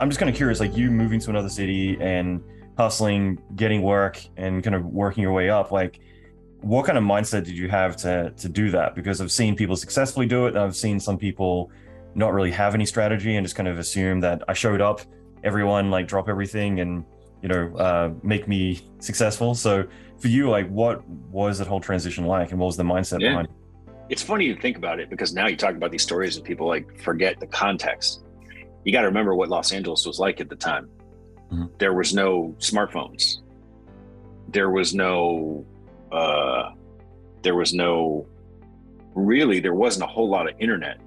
I'm just kind of curious, like you moving to another city and hustling, getting work, and kind of working your way up. Like, what kind of mindset did you have to do that? Because I've seen people successfully do it, and I've seen some people not really have any strategy and just kind of assume that I showed up, everyone like drop everything and make me successful. So for you, like, what was that whole transition like, and what was the mindset Yeah. behind it? It's funny to think about it because now you talk about these stories and people like forget the context. You got to remember what Los Angeles was like at the time. Mhm. There was no smartphones. There was no, uh, there was no, really, there wasn't a whole lot of internet.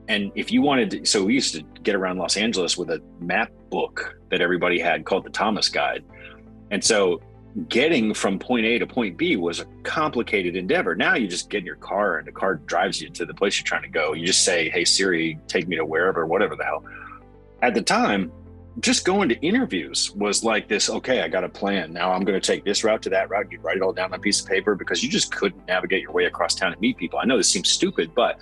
And if you wanted to, so we used to get around Los Angeles with a map book that everybody had called the Thomas Guide. And so getting from point A to point B was a complicated endeavor. Now you just get in your car and the car drives you to the place you're trying to go. You just say, hey, Siri, take me to wherever, whatever the hell. At the time, just going to interviews was like this, okay, I got a plan. Now I'm going to take this route to that route. You'd write it all down on a piece of paper because you just couldn't navigate your way across town and meet people. I know this seems stupid, but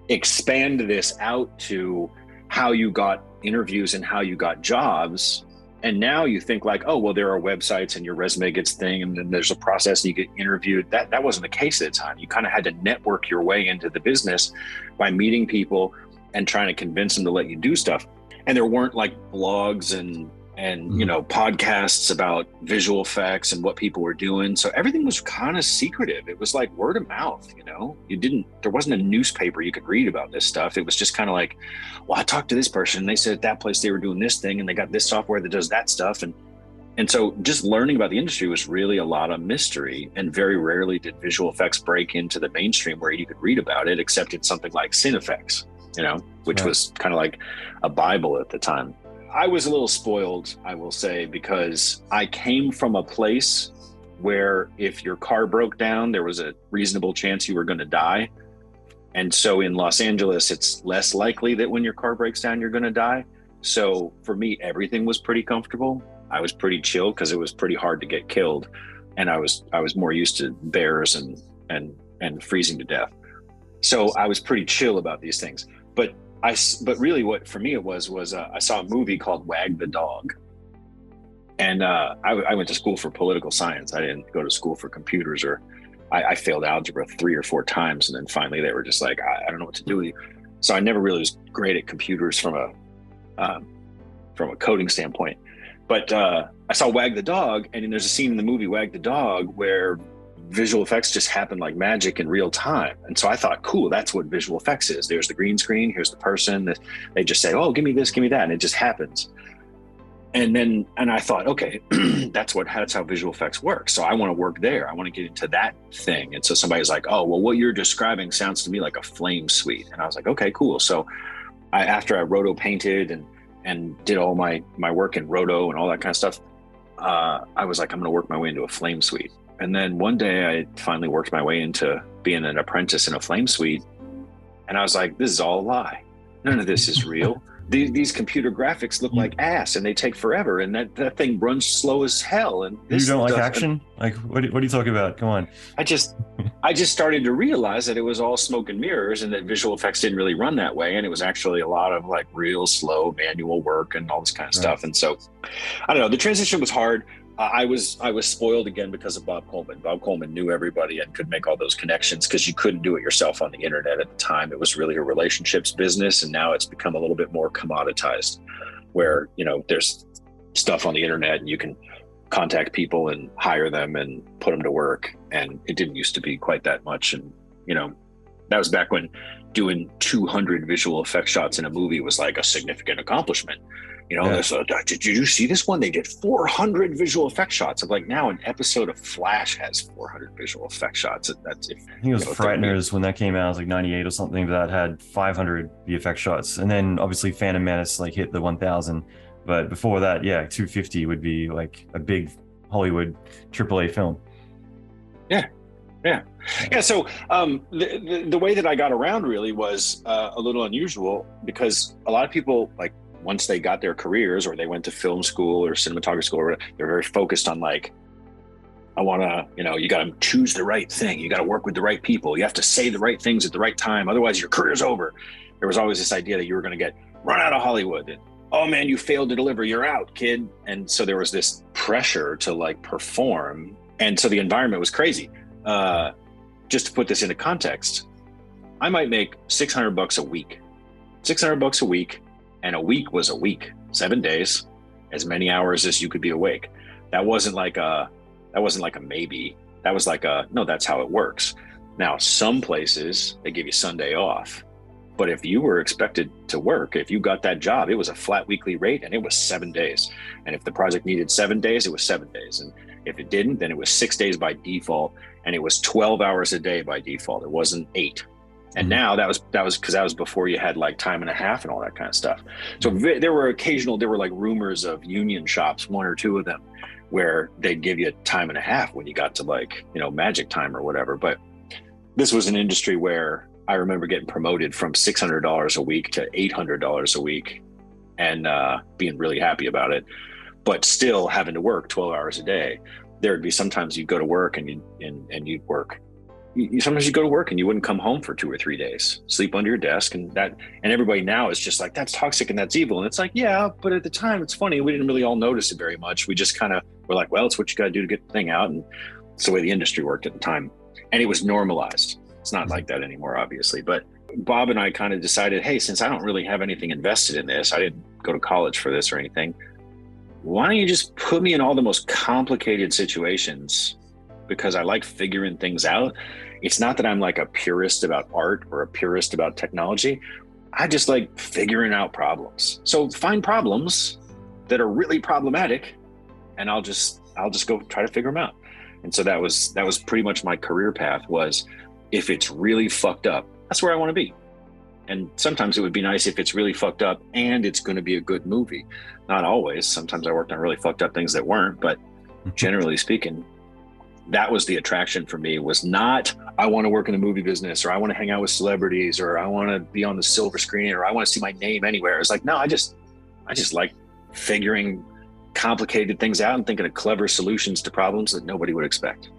expand this out to how you got interviews and how you got jobs. And now you think like, oh, well, there are websites and your resume gets thing, and then there's a process and you get interviewed. That wasn't the case at the time. You kind of had to network your way into the business by meeting people and trying to convince them to let you do stuff. And there weren't like blogs and podcasts about visual effects and what people were doing. So everything was kind of secretive. It was like word of mouth, there wasn't a newspaper you could read about this stuff. It was just kind of like, well, I talked to this person and they said at that place they were doing this thing and they got this software that does that stuff. And so just learning about the industry was really a lot of mystery, and very rarely did visual effects break into the mainstream where you could read about it, except in something like Cinefex, which Right. was kind of like a Bible at the time. I was a little spoiled, I will say, because I came from a place where if your car broke down, there was a reasonable chance you were going to die. And so in Los Angeles, it's less likely that when your car breaks down, you're going to die. So for me, everything was pretty comfortable. I was pretty chill because it was pretty hard to get killed. And I was more used to bears and freezing to death. So I was pretty chill about these things. But really what for me it was I saw a movie called Wag the Dog. And I went to school for political science. I didn't go to school for computers, or I failed algebra 3 or 4 times. And then finally they were just like, I don't know what to do with you. So I never really was great at computers from a coding standpoint. But I saw Wag the Dog, and then there's a scene in the movie Wag the Dog where visual effects just happen like magic in real time. And so I thought, cool, that's what visual effects is. There's the green screen, here's the person. They just say, oh, give me this, give me that, and it just happens. And I thought, okay, that's how visual effects work. So I want to work there. I want to get into that thing. And so somebody's like, oh, well, what you're describing sounds to me like a flame suite. And I was like, okay, cool. So after I roto painted and did all my work in roto and all that kind of stuff, I was like, I'm going to work my way into a flame suite. And then one day I finally worked my way into being an apprentice in a flame suite. And I was like, this is all a lie. None of this is real. These computer graphics look like ass and they take forever. And that thing runs slow as hell. And You don't like action? Like, what are you talking about? Come on. I just started to realize that it was all smoke and mirrors and that visual effects didn't really run that way. And it was actually a lot of like real slow manual work and all this kind of stuff. And so, I don't know, the transition was hard. I was spoiled again because of Bob Coleman. Bob Coleman knew everybody and could make all those connections because you couldn't do it yourself on the internet at the time. It was really a relationships business, and now it's become a little bit more commoditized, where there's stuff on the internet and you can contact people and hire them and put them to work. And it didn't used to be quite that much. And that was back when doing 200 visual effects shots in a movie was like a significant accomplishment. Did you see this one? They did 400 visual effects shots. Of like now an episode of Flash has 400 visual effects shots. I think it was Frighteners when that came out. It was like 98 or something, that had 500 VFX shots. And then obviously Phantom Menace like hit the 1000. But before that, yeah, 250 would be like a big Hollywood AAA film. Yeah. So the way that I got around really was a little unusual, because a lot of people, like, once they got their careers or they went to film school or cinematography school, they're very focused on like, I want to, you got to choose the right thing. You got to work with the right people. You have to say the right things at the right time. Otherwise your career's over. There was always this idea that you were going to get run out of Hollywood. And oh man, you failed to deliver, you're out, kid. And so there was this pressure to like perform. And so the environment was crazy. Just to put this into context, I might make $600 a week, $600 a week. And a week was a week, 7 days, as many hours as you could be awake. That wasn't like a maybe. That was like no, that's how it works. Now, some places, they give you Sunday off. But if you were expected to work, if you got that job, it was a flat weekly rate and it was 7 days. And if the project needed 7 days, it was 7 days. And if it didn't, then it was 6 days by default. And it was 12 hours a day by default. It wasn't 8. And now that was because that was before you had like time and a half and all that kind of stuff. So there were like rumors of union shops, 1 or 2 of them, where they'd give you time and a half when you got to like, magic time or whatever. But this was an industry where I remember getting promoted from $600 a week to $800 a week and being really happy about it, but still having to work 12 hours a day. There'd be sometimes you'd go to work and you'd work. Sometimes you go to work and you wouldn't come home for 2 or 3 days, sleep under your desk, and everybody now is just like, that's toxic and that's evil. And it's like, yeah, but at the time it's funny. We didn't really all notice it very much. We just kind of were like, well, it's what you got to do to get the thing out. And it's the way the industry worked at the time. And it was normalized. It's not like that anymore, obviously. But Bob and I kind of decided, hey, since I don't really have anything invested in this, I didn't go to college for this or anything, why don't you just put me in all the most complicated situations? Because I like figuring things out. It's not that I'm like a purist about art or a purist about technology. I just like figuring out problems. So find problems that are really problematic, and I'll just go try to figure them out. And so that was pretty much my career path. Was if it's really fucked up, that's where I want to be. And sometimes it would be nice if it's really fucked up and it's going to be a good movie. Not always. Sometimes I worked on really fucked up things that weren't, but generally speaking, that was the attraction for me. Was not, I want to work in the movie business, or I want to hang out with celebrities, or I want to be on the silver screen, or I want to see my name anywhere. It's like, no, I just like figuring complicated things out and thinking of clever solutions to problems that nobody would expect.